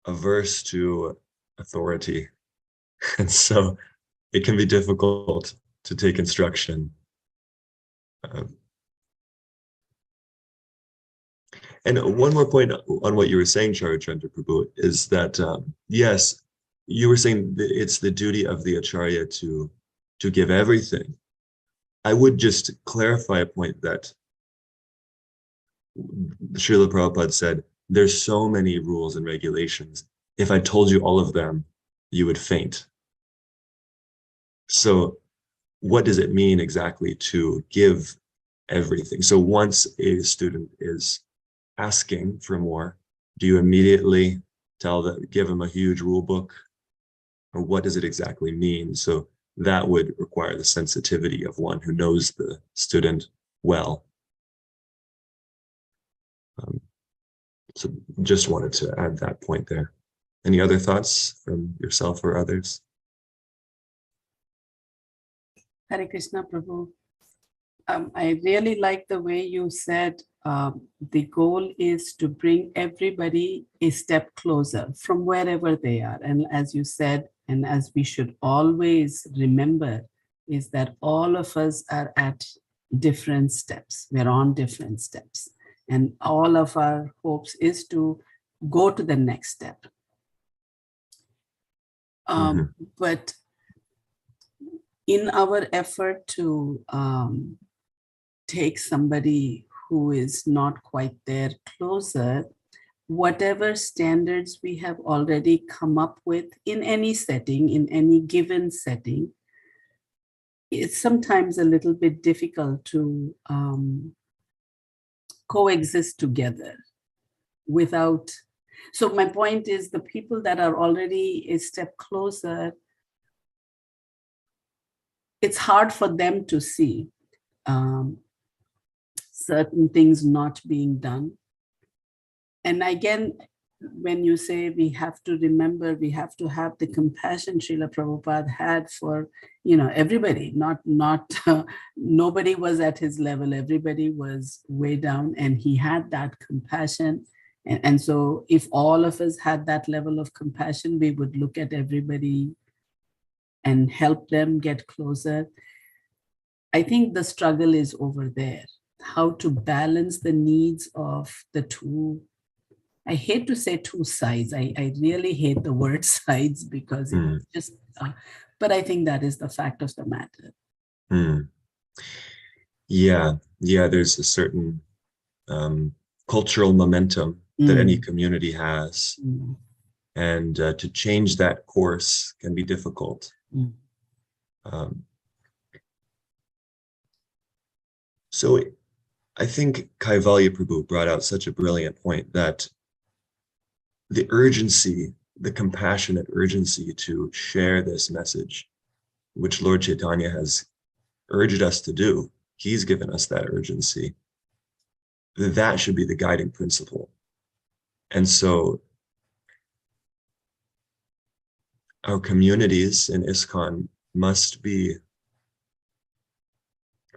averse to authority. And so it can be difficult to take instruction. And one more point on what you were saying, Charachandra Prabhu, is that, yes, you were saying that it's the duty of the acharya to give everything. I would just clarify a point that Srila Prabhupada said, there's so many rules and regulations. If I told you all of them, you would faint. So what does it mean exactly to give everything? So once a student is asking for more, do you immediately give them a huge rule book? Or what does it exactly mean? So that would require the sensitivity of one who knows the student well. So just wanted to add that point there. Any other thoughts from yourself or others? Hare Krishna, Prabhu. I really like the way you said the goal is to bring everybody a step closer from wherever they are. And as you said, and as we should always remember, is that all of us are at different steps. We're on different steps. And all of our hopes is to go to the next step. But in our effort to take somebody who is not quite there closer, whatever standards we have already come up with in any setting, in any given setting, it's sometimes a little bit difficult to coexist together without. So my point is, the people that are already a step closer, it's hard for them to see certain things not being done. And again, when you say we have to remember, we have to have the compassion Srila Prabhupada had for, everybody, not nobody was at his level, everybody was way down, and he had that compassion. And so if all of us had that level of compassion, we would look at everybody and help them get closer. I think the struggle is over there. how to balance the needs of the two. I hate to say two sides. I really hate the word sides because it's just, but I think that is the fact of the matter. Yeah, there's a certain cultural momentum that any community has. And to change that course can be difficult. So I think Kaivalya Prabhu brought out such a brilliant point that the urgency, the compassionate urgency to share this message, which Lord Chaitanya has urged us to do, he's given us that urgency, that should be the guiding principle. And so our communities in ISKCON must be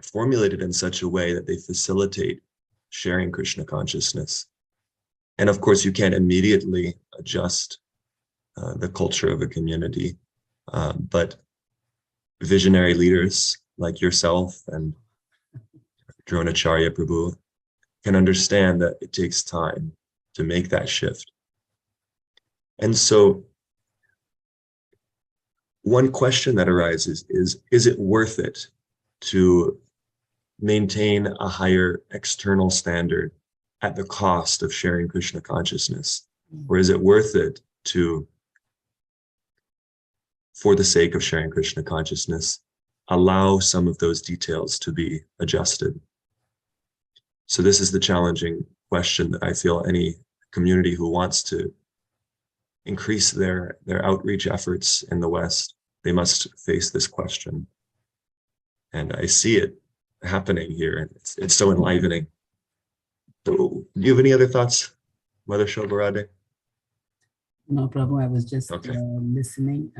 formulated in such a way that they facilitate sharing Krishna consciousness. And of course, you can't immediately adjust the culture of a community, but visionary leaders like yourself and Dronacharya Prabhu can understand that it takes time to make that shift. And so one question that arises is it worth it to maintain a higher external standard at the cost of sharing Krishna consciousness? Or is it worth it to, for the sake of sharing Krishna consciousness, allow some of those details to be adjusted? So this is the challenging question that I feel any community who wants to increase their outreach efforts in the West, they must face this question. And I see it happening here, and it's so enlivening. So, do you have any other thoughts, Mother Shobharade? No, Prabhu, I was just listening.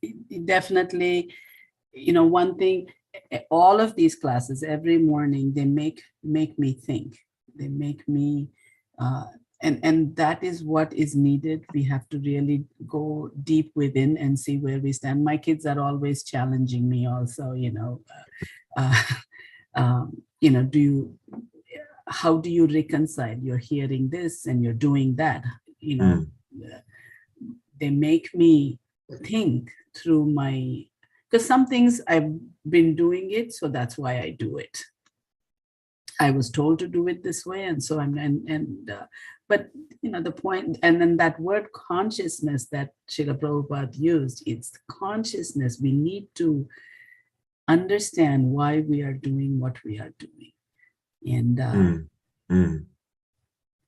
It definitely, one thing, all of these classes every morning, they make me think. They make me, and that is what is needed. We have to really go deep within and see where we stand. My kids are always challenging me also, how do you reconcile? You're hearing this and you're doing that, They make me think through because some things I've been doing it, so that's why I do it. I was told to do it this way, and so but the point, and then that word consciousness that Srila Prabhupada used, it's consciousness. We need to understand why we are doing what we are doing. And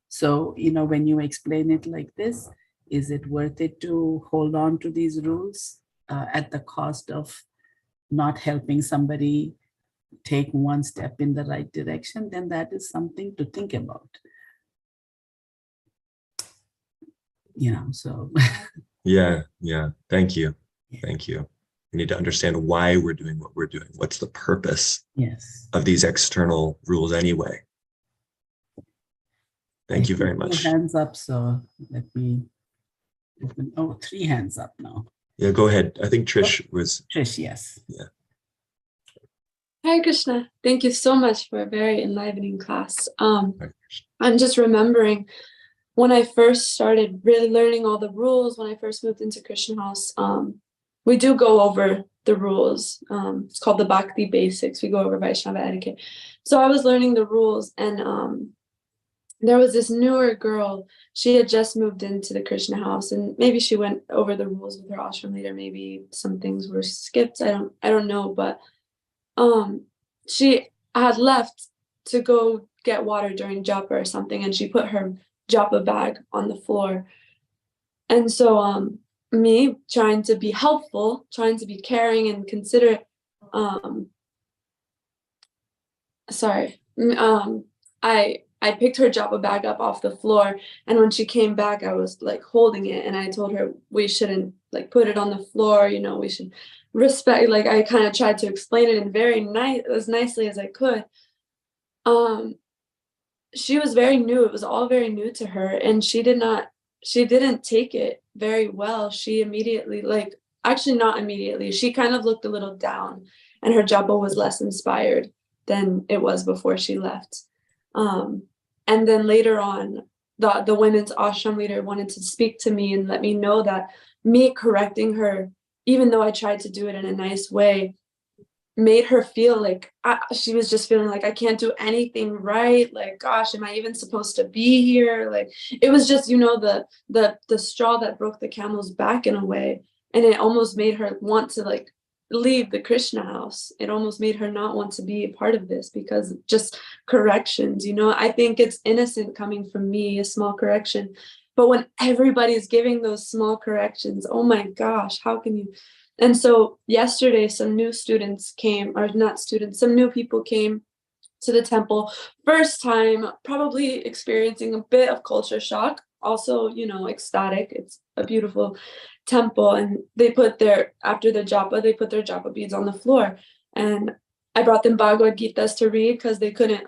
so, when you explain it like this, is it worth it to hold on to these rules at the cost of not helping somebody take one step in the right direction? Then that is something to think about. So. Yeah. Thank you. We need to understand why we're doing what we're doing. What's the purpose of these external rules anyway? Thank you very much. Hands up, so let me open. Oh, 3 hands up now. Yeah, go ahead. I think Trish was. Trish, yes. Yeah. Hare Krishna. Thank you so much for a very enlivening class. I'm just remembering when I first started really learning all the rules, when I first moved into Krishna House, we do go over the rules. It's called the Bhakti Basics. We go over Vaishnava etiquette. So I was learning the rules, and there was this newer girl. She had just moved into the Krishna House, and maybe she went over the rules with her ashram leader. Maybe some things were skipped. I don't know, but she had left to go get water during japa or something, and she put her japa bag on the floor. And so me trying to be helpful, trying to be caring and considerate, I picked her japa bag up off the floor, and when she came back, I was like holding it, and I told her we shouldn't like put it on the floor, we should respect, like I kind of tried to explain it in as nicely as I could. She was very new. It was all very new to her, and she didn't take it very well. She immediately, actually not immediately, she kind of looked a little down, and her japa was less inspired. than it was before she left. And then later on, the women's ashram leader wanted to speak to me and let me know that me correcting her, even though I tried to do it in a nice way, made her feel like she was just feeling like I can't do anything right. Like, gosh, am I even supposed to be here? Like, it was just, you know, the straw that broke the camel's back in a way. And it almost made her want to like leave the Krishna house. It almost made her not want to be a part of this because just corrections, you know. I think it's innocent coming from me, a small correction. But when everybody's giving those small corrections, oh my gosh, how can you? And so yesterday, some new students came, or not students, some new people came to the temple. First time, probably experiencing a bit of culture shock. Also, you know, ecstatic. It's a beautiful temple. And they put after the japa, they put their japa beads on the floor. And I brought them Bhagavad Gitas to read because they couldn't,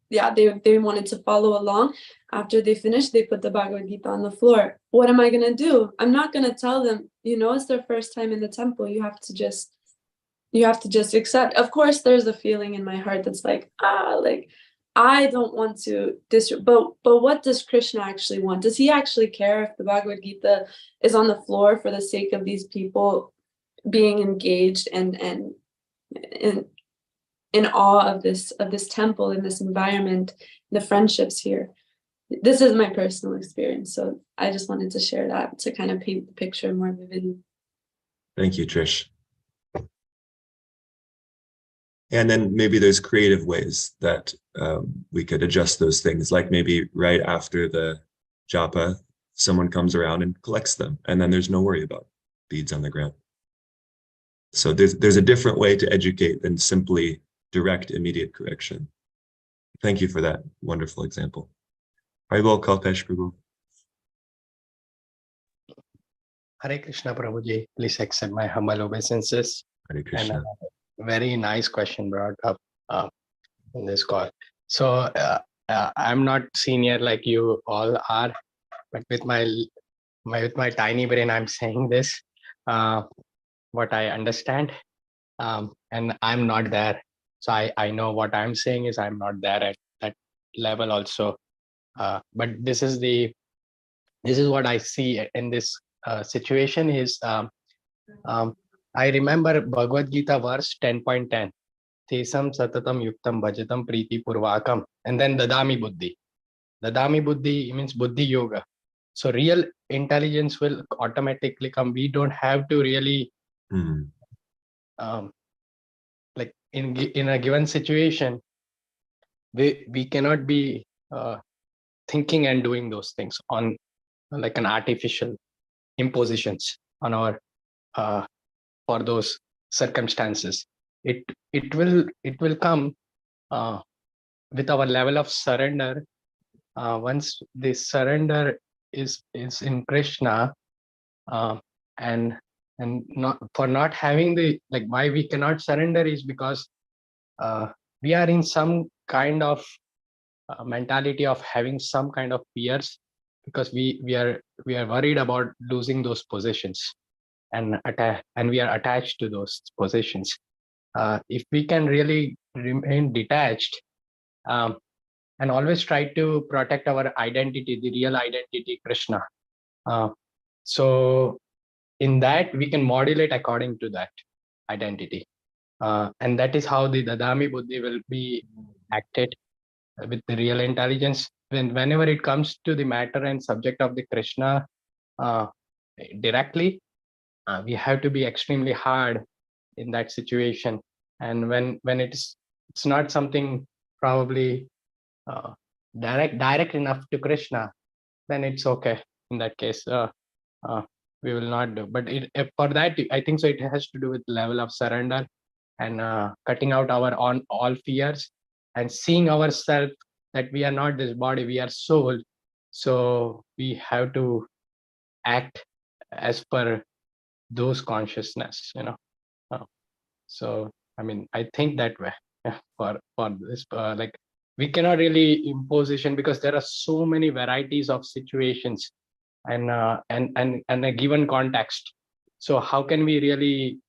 they wanted to follow along. After they finished, they put the Bhagavad Gita on the floor. What am I going to do? I'm not going to tell them, you know, it's their first time in the temple. You have to just accept. Of course, there's a feeling in my heart that's like, like, I don't want to but what does Krishna actually want? Does he actually care if the Bhagavad Gita is on the floor for the sake of these people being engaged and in awe of this temple, in this environment, the friendships here? This is my personal experience, so I just wanted to share that to kind of paint the picture more vividly. Thank you, Trish. And then maybe there's creative ways that we could adjust those things, like maybe right after the japa, someone comes around and collects them, and then there's no worry about beads on the ground. So there's a different way to educate than simply direct, immediate correction. Thank you for that wonderful example. Haribol Kalpesh Prabhu. Hare Krishna Prabhuji, please accept my humble obeisances. Hare Krishna. And very nice question brought up in this call. So I'm not senior like you all are, but with my tiny brain, I'm saying this, what I understand, and I'm not there. So I know what I'm saying is I'm not there at that level also. But this is what I see in this situation is, I remember Bhagavad Gita verse 10.10. Tesam satatam yuktam bhajatam priti purvakam. And then dadami buddhi. Dadami buddhi means buddhi yoga. So real intelligence will automatically come. We don't have to really, like in a given situation, we cannot be thinking and doing those things on like an artificial impositions on our for those circumstances. It will come with our level of surrender. Once the surrender is in Krishna, and not having the, like, why we cannot surrender is because we are in some kind of mentality of having some kind of fears, because we are worried about losing those positions, and we are attached to those positions. If we can really remain detached, and always try to protect our identity, the real identity, Krishna. So in that, we can modulate according to that identity. And that is how the Dadami Buddhi will be acted with the real intelligence. Whenever it comes to the matter and subject of the Krishna directly, we have to be extremely hard in that situation. And when it's not something probably direct enough to Krishna, then it's okay. In that case, we will not do. But for that, I think so it has to do with level of surrender and cutting out our all fears and seeing ourselves that we are not this body, we are soul. So we have to act as per those consciousness, so I mean, I think that way for this, like, we cannot really imposition, because there are so many varieties of situations and a given context. So how can we really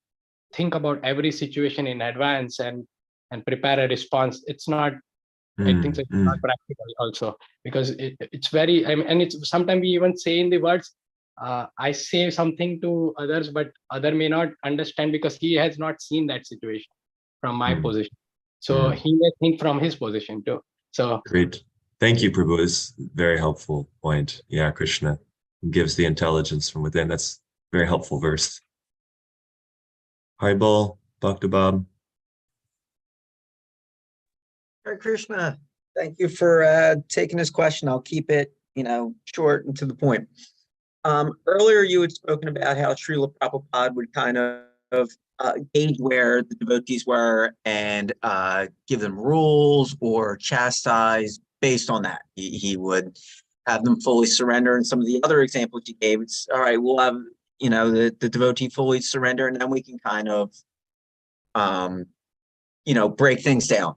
think about every situation in advance and and prepare a response. It's not, I think it's not practical also, because it's very, I mean, and it's sometimes we even say in the words, I say something to others, but other may not understand because he has not seen that situation from my position. So he may think from his position too. So Great. Thank you, Prabhu. It's a very helpful point. Yeah, Krishna gives the intelligence from within. That's a very helpful verse. Haribol, Bhakta Bob. Hare Krishna, thank you for taking this question. I'll keep it, short and to the point. Earlier, you had spoken about how Srila Prabhupada would kind of gauge where the devotees were and give them rules or chastise based on that. He would have them fully surrender. And some of the other examples you gave, it's all right, we'll have, the devotee fully surrender, and then we can kind of, break things down.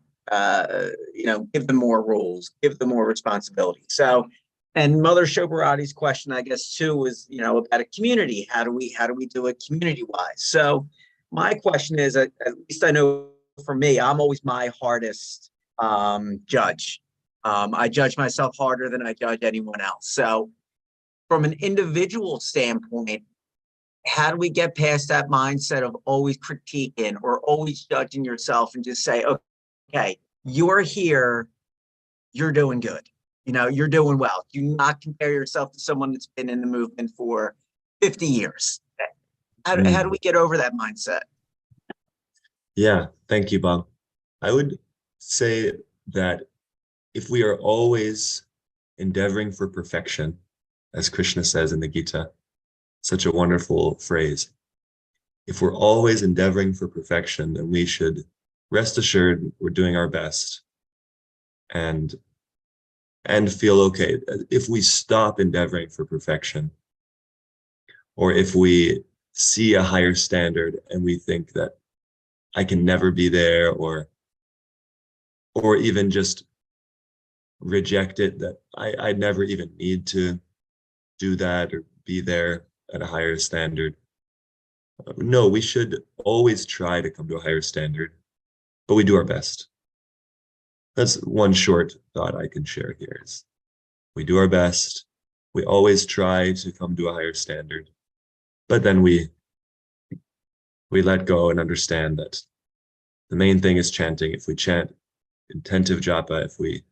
Give them more rules, give them more responsibility. So, and Mother Shobharati's question, I guess, too, was, about a community. How do we do it community-wise? So my question is, at least I know for me, I'm always my hardest judge. I judge myself harder than I judge anyone else. So from an individual standpoint, how do we get past that mindset of always critiquing or always judging yourself and just say, okay, you're here, you're doing good. You're doing well. Do not compare yourself to someone that's been in the movement for 50 years. How do we get over that mindset? Yeah, thank you, Bob. I would say that if we are always endeavoring for perfection, as Krishna says in the Gita, such a wonderful phrase. If we're always endeavoring for perfection, then we should rest assured we're doing our best and feel okay. If we stop endeavoring for perfection, or if we see a higher standard and we think that I can never be there, or even just reject it, that I never even need to do that or be there at a higher standard. No, we should always try to come to a higher standard, but we do our best. That's one short thought I can share here is we do our best. We always try to come to a higher standard, but then we let go and understand that the main thing is chanting. If we chant intentive japa, if we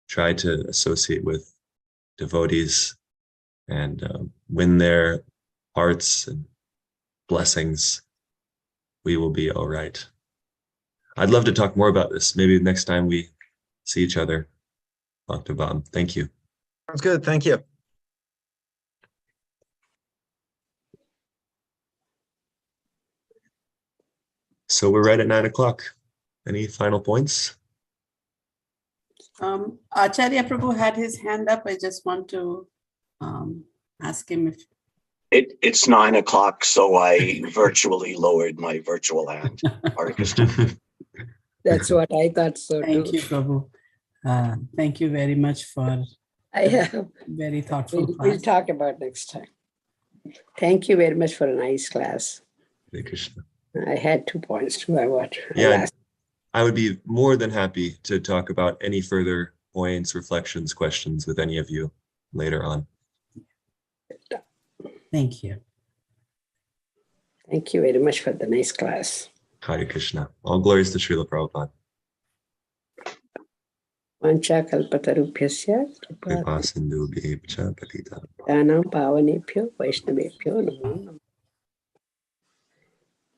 try to associate with devotees and win their hearts and blessings, we will be all right. I'd love to talk more about this. Maybe next time we see each other. Dr. Bob, thank you. Sounds good. Thank you. So we're right at 9 o'clock. Any final points? Acharya Prabhu had his hand up. I just want to ask him if it's 9 o'clock, so I virtually lowered my virtual hand. Hare Krishna. That's what I thought so Thank too. you, Prabhu. Thank you very much for very thoughtful We'll class. talk about next time. Thank you very much for a nice class. Hare Krishna. I had 2 points too. Yeah, I would be more than happy to talk about any further points, reflections, questions with any of you later on. Thank you. Thank you very much for the nice class. Hare Krishna. All glories to Srila Prabhupada. Vancha kalpatarubhyasya Kripa sindhu bhebcha patita. Dhanam pavanebhyo Vaishnavebhyo namo namo.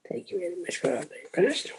Thank you very much for all the information.